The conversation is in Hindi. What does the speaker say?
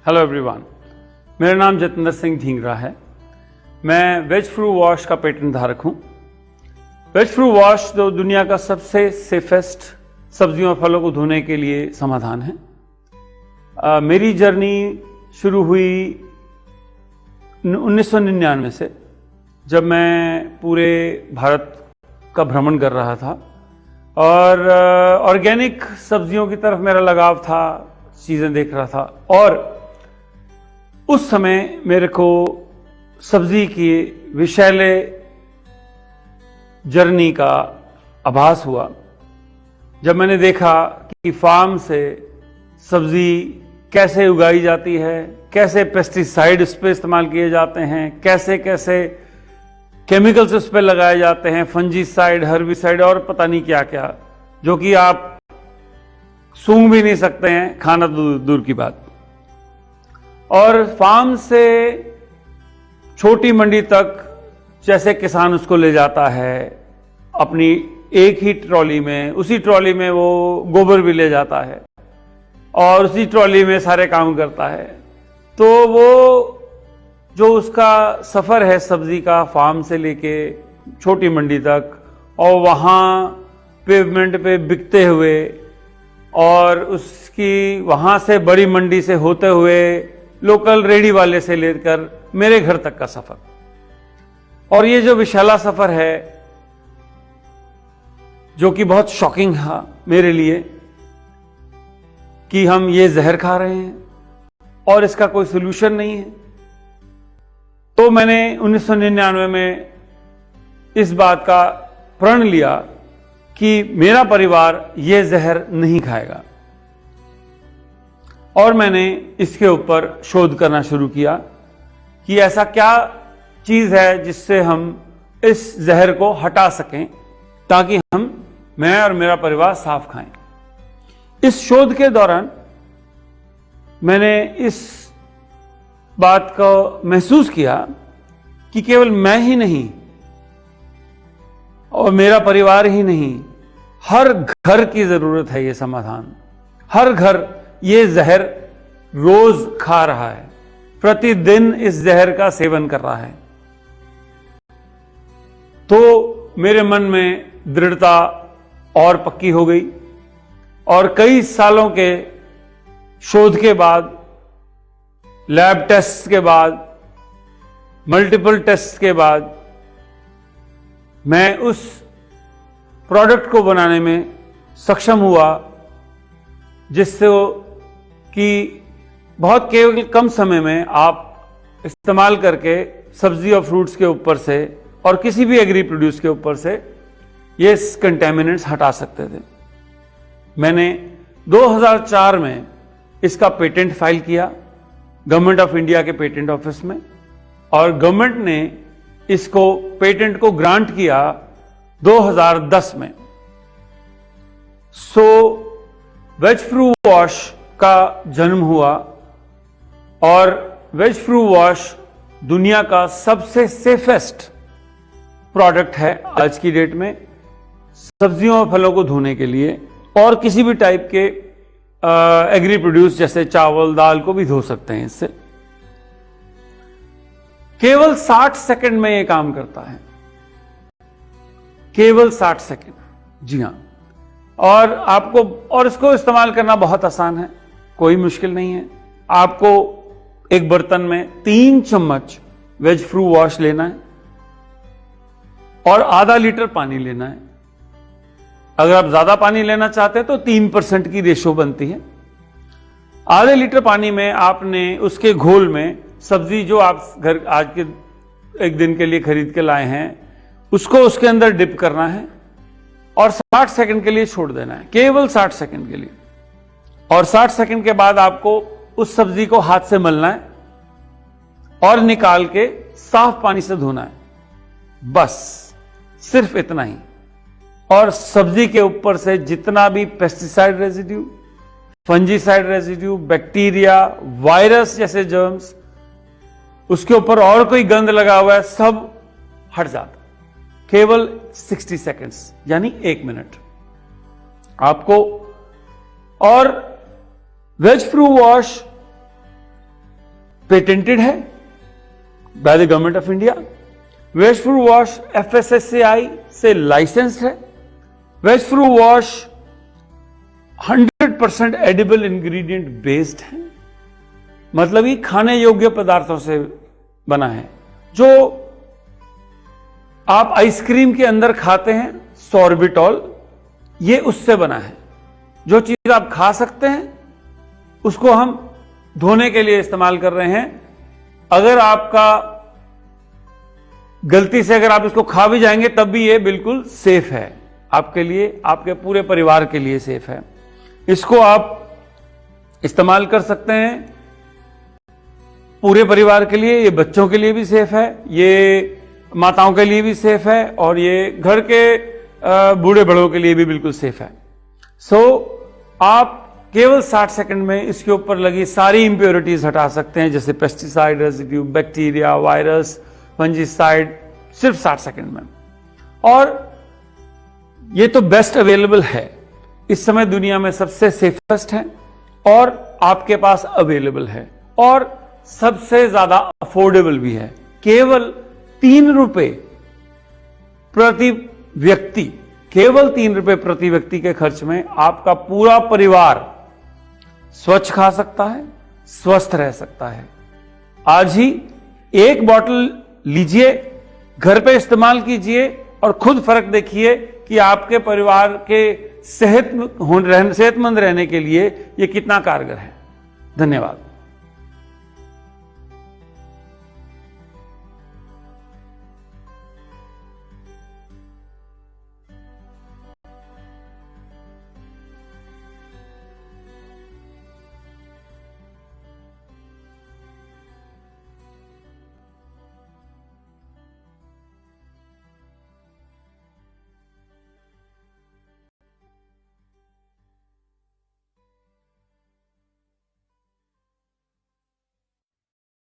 हेलो एवरीवन, मेरा नाम जतिंदर सिंह ढींगरा है। मैं वेज फ्रू वॉश का पेटेंट धारक हूं। वेज फ्रू वॉश जो दुनिया का सबसे सेफेस्ट सब्जियों और फलों को धोने के लिए समाधान है। मेरी जर्नी शुरू हुई 1999 से, जब मैं पूरे भारत का भ्रमण कर रहा था और ऑर्गेनिक सब्जियों की तरफ मेरा लगाव था, चीजें देख रहा था। और उस समय मेरे को सब्जी की विषैले जर्नी का आभास हुआ, जब मैंने देखा कि फार्म से सब्जी कैसे उगाई जाती है, कैसे पेस्टिसाइड उस पर इस्तेमाल किए जाते हैं, कैसे कैसे केमिकल्स उस पर लगाए जाते हैं, फंजीसाइड, हर्बिसाइड और पता नहीं क्या क्या, जो कि आप सूंघ भी नहीं सकते हैं, खाना दूर की बात। और फार्म से छोटी मंडी तक जैसे किसान उसको ले जाता है अपनी एक ही ट्रॉली में, उसी ट्रॉली में वो गोबर भी ले जाता है और उसी ट्रॉली में सारे काम करता है। तो वो जो उसका सफर है सब्जी का, फार्म से लेके छोटी मंडी तक, और वहां पेवमेंट पे बिकते हुए, और उसकी वहां से बड़ी मंडी से होते हुए लोकल रेडी वाले से लेकर मेरे घर तक का सफर, और ये जो विशाला सफर है जो कि बहुत शॉकिंग था मेरे लिए कि हम ये जहर खा रहे हैं और इसका कोई सोल्यूशन नहीं है। तो मैंने 1999 में इस बात का प्रण लिया कि मेरा परिवार ये जहर नहीं खाएगा, और मैंने इसके ऊपर शोध करना शुरू किया कि ऐसा क्या चीज है जिससे हम इस जहर को हटा सकें, ताकि मैं और मेरा परिवार साफ खाएं। इस शोध के दौरान मैंने इस बात को महसूस किया कि केवल मैं ही नहीं और मेरा परिवार ही नहीं, हर घर की जरूरत है ये समाधान। हर घर ये जहर रोज खा रहा है, प्रतिदिन इस जहर का सेवन कर रहा है। तो मेरे मन में दृढ़ता और पक्की हो गई, और कई सालों के शोध के बाद, लैब टेस्ट के बाद, मल्टीपल टेस्ट के बाद, मैं उस प्रोडक्ट को बनाने में सक्षम हुआ जिससे कि बहुत केवल कम समय में आप इस्तेमाल करके सब्जी और फ्रूट्स के ऊपर से और किसी भी एग्री प्रोड्यूस के ऊपर से ये कंटेमिनेंट्स हटा सकते थे। मैंने 2004 में इसका पेटेंट फाइल किया गवर्नमेंट ऑफ इंडिया के पेटेंट ऑफिस में, और गवर्नमेंट ने इसको पेटेंट को ग्रांट किया 2010 में। वेज फ्रू वॉश का जन्म हुआ, और वेज फ्रू वॉश दुनिया का सबसे सेफेस्ट प्रोडक्ट है आज की डेट में सब्जियों और फलों को धोने के लिए, और किसी भी टाइप के एग्री प्रोड्यूस जैसे चावल, दाल को भी धो सकते हैं इससे। केवल 60 सेकंड में यह काम करता है, केवल 60 सेकंड। जी हां, और इसको इस्तेमाल करना बहुत आसान है, कोई मुश्किल नहीं है। आपको एक बर्तन में 3 चम्मच वेज फ्रू वॉश लेना है और आधा लीटर पानी लेना है। अगर आप ज्यादा पानी लेना चाहते हैं तो 3% की रेशो बनती है। आधे लीटर पानी में आपने उसके घोल में सब्जी जो आप घर आज के एक दिन के लिए खरीद के लाए हैं उसको उसके अंदर डिप करना है और 60 सेकंड के लिए छोड़ देना है, केवल 60 सेकंड के लिए। और 60 सेकंड के बाद आपको उस सब्जी को हाथ से मलना है और निकाल के साफ पानी से धोना है, बस सिर्फ इतना ही। और सब्जी के ऊपर से जितना भी pesticide residue, fungicide residue, bacteria, virus जैसे जर्म्स, उसके ऊपर और कोई गंध लगा हुआ है, सब हट जाता, केवल 60 सेकंड्स यानी 1 मिनट आपको। और वेज फ्रू वॉश पेटेंटेड है by the government of India. Veg Fru Wash FSSAI से लाइसेंस्ड है। Veg Fru Wash 100% edible ingredient based है, मतलब ये खाने योग्य पदार्थों से बना है। जो आप आइसक्रीम के अंदर खाते हैं सॉर्बिटॉल, ये उससे बना है। जो चीज आप खा सकते हैं उसको हम धोने के लिए इस्तेमाल कर रहे हैं। अगर आपका गलती से अगर आप इसको खा भी जाएंगे तब भी ये बिल्कुल सेफ है आपके लिए, आपके पूरे परिवार के लिए सेफ है। इसको आप इस्तेमाल कर सकते हैं पूरे परिवार के लिए। ये बच्चों के लिए भी सेफ है, ये माताओं के लिए भी सेफ है, और ये घर के बूढ़े बड़ों के लिए भी बिल्कुल सेफ है। आप केवल 60 सेकंड में इसके ऊपर लगी सारी इंप्योरिटीज हटा सकते हैं, जैसे pesticide residue, bacteria, virus, fungicide, सिर्फ 60 सेकंड में। और ये तो बेस्ट अवेलेबल है इस समय, दुनिया में सबसे सेफेस्ट है और आपके पास अवेलेबल है और सबसे ज्यादा अफोर्डेबल भी है। केवल 3 रुपए प्रति व्यक्ति, केवल 3 रुपए प्रति व्यक्ति के खर्च में आपका पूरा परिवार स्वच्छ खा सकता है, स्वस्थ रह सकता है। आज ही एक बॉटल लीजिए, घर पे इस्तेमाल कीजिए और खुद फर्क देखिए कि आपके परिवार के सेहतमंद रहने के लिए ये कितना कारगर है। धन्यवाद।